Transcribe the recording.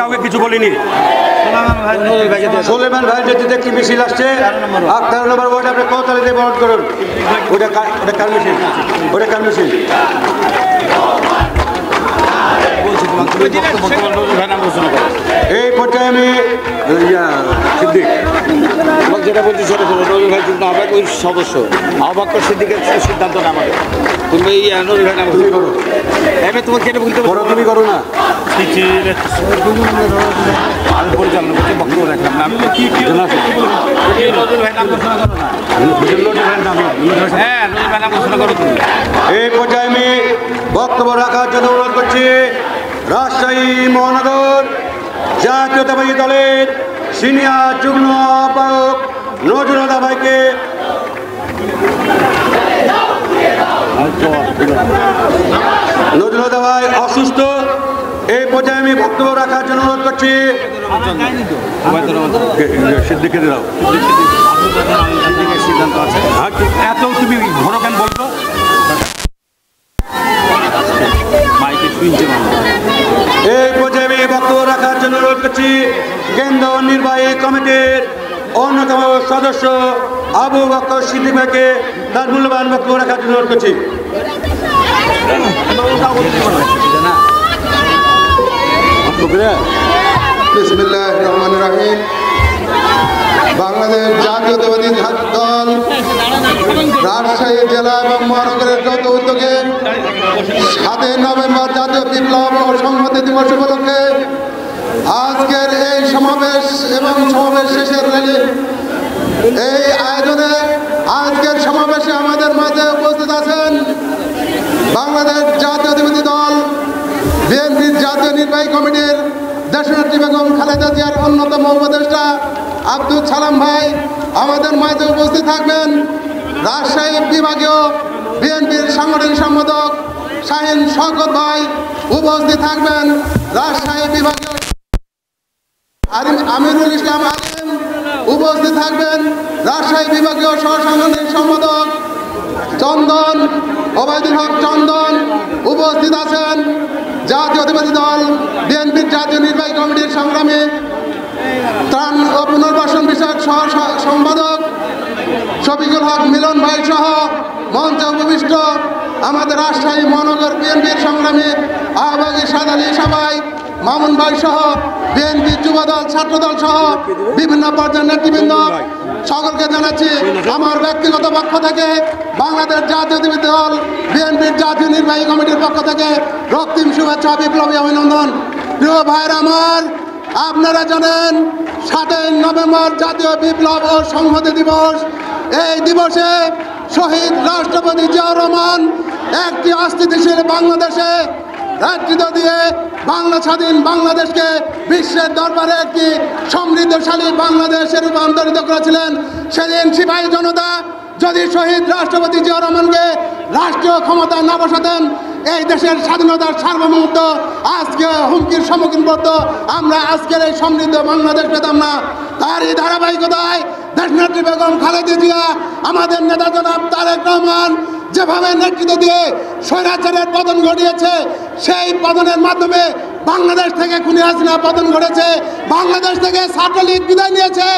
কাউকে কিছু বলিনি। সুলেমান ভাই নেতৃত্বে কি মিছিল আসছে, 13 নম্বর ওয়ার্ড আপনি কোথায় দিয়ে বরণ করুন। ওটা কার মিছিল? ওটা কার মিছিল? এই পর্যায়ে আমি সিদ্দিক যেটা বলছি সেটা নবী ভাই কিন্তু আহ্বায়ক ওই সদস্য আহ্বায়ক সিদ্দিকের সিদ্ধান্ত না আমাদের। তুমি এই নবী ভাই নাম তুমি করো, এবার তোমার কেটে বলতে করো, তুমি করো না। আমি পরিচালনা করছি, বক্তব্য রাখলাম না। আমি নবী ভাই নাম ঘোষণা করো না। হ্যাঁ, নবী ভাই নাম ঘোষণা করো তুমি। এই পর্যায়ে আমি বক্তব্য রাখার জন্য অনুরোধ করছি রাজশাহী মহানগর জাতীয়তাবাদী দলের সিনিয়র যুগ্ম আহ্বায়ক নজরুল ভাইকে। নজরুল ভাই অসুস্থ, এই পর্যায়ে আমি বক্তব্য রাখার জন্য অনুরোধ করছি সিদ্দিকে দাও। সিদ্ধান্ত আছে এত তুমি ঘন কেন বলছো? এই পর্যায়ে আমি বক্তব্য রাখার জন্য অনুরোধ করছি কেন্দ্র নির্বাহী কমিটির অন্যতম সদস্য আবু বকর সিদ্দিক ভাইকে তার মূল্যবান বক্তব্য রাখার জন্য অনুরোধ করছি। বিসমিল্লাহির রহমানির রহিম। বাংলাদেশ জাতীয়তাবাদী দল রাজশাহী জেলা এবং মহানগরের যৌথ উদ্যোগে 7 নভেম্বর জাতীয় বিপ্লব ও সংহতি দিবস উপলক্ষে আজকের এই সমাবেশ এবং সমাবেশ শেষের র্যালি, এই আয়োজনে আজকের সমাবেশে আমাদের মাঝে উপস্থিত আছেন বাংলাদেশ জাতীয়তাবাদী দল বিএনপির জাতীয় নির্বাহী কমিটির দেশনেত্রী বেগম খালেদা জিয়ার অন্যতম উপদেষ্টা আব্দুল সালাম ভাই আমাদের মাঝে উপস্থিত থাকবেন। রাজশাহী বিভাগীয় বিএনপির সাংগঠনিক সম্পাদক শাহিন শওকত ভাই উপস্থিত থাকবেন। রাজশাহী বিভাগীয় আমিরুল ইসলাম আলিম উপস্থিত থাকবেন। রাজশাহী বিভাগীয় সহসাংগঠনিক সম্পাদক চন্দন ওবায়দুল হক চন্দন উপস্থিত আছেন। জাতীয়তাবাদী দল বিএনপির জাতীয় নির্বাহী কমিটির সংগ্রামী ত্রাণ ও পুনর্বাসন বিষয়ক সম্পাদক শফিকুল হক মিলন ভাই সহ মঞ্চে উপবিষ্ট আমাদের রাজশাহী মহানগর বিএনপির সংগ্রামী আহ্বায়ক ইরশাদ আলী সবাই মামুন ভাই সহ বিএনপি যুবদল ছাত্রদল সহ বিভিন্ন পর্যায়ের নেতৃবৃন্দ সকলকে জানাচ্ছি আমার ব্যক্তিগত পক্ষ থেকে বাংলাদেশ জাতীয়তাবাদী দল বিএনপির জাতীয় নির্বাহী কমিটির পক্ষ থেকে রক্তিম শুভেচ্ছা বিপ্লবী অভিনন্দন। প্রিয় ভাইরা আমার, আপনারা জানেন 7 নভেম্বর জাতীয় বিপ্লব ও সংহতি দিবস। এই দিবসে শহীদ রাষ্ট্রপতি জিয়াউর রহমান একটি অস্থিতিশীল বাংলাদেশে নেতৃত্ব দিয়ে বাংলা স্বাধীন বাংলাদেশকে বিশ্বের দরবারে একটি সমৃদ্ধশালী বাংলাদেশে রূপান্তরিত করেছিলেন। সেদিন সিপাহী জনতা যদি শহীদ রাষ্ট্রপতি জিয়াউর রহমানকে রাষ্ট্রীয় ক্ষমতা না বসাতেন, এই দেশের স্বাধীনতার সার্বভৌমত্ব আজকে হুমকির সম্মুখীন পড়তো, আমরা আজকের এই সমৃদ্ধ বাংলাদেশ পেতাম না। তারই ধারাবাহিকতায় দেশনেত্রী বেগম খালেদা জিয়া, আমাদের নেতা জনাব তারেক রহমান যেভাবে নেতৃত্ব দিয়ে স্বৈরাচারের পতন ঘটিয়েছে, সেই পতনের মাধ্যমে বাংলাদেশ থেকে খুনি হাসিনা পতন ঘটেছে, বাংলাদেশ থেকে ছাত্রলীগ বিদায় নিয়েছে।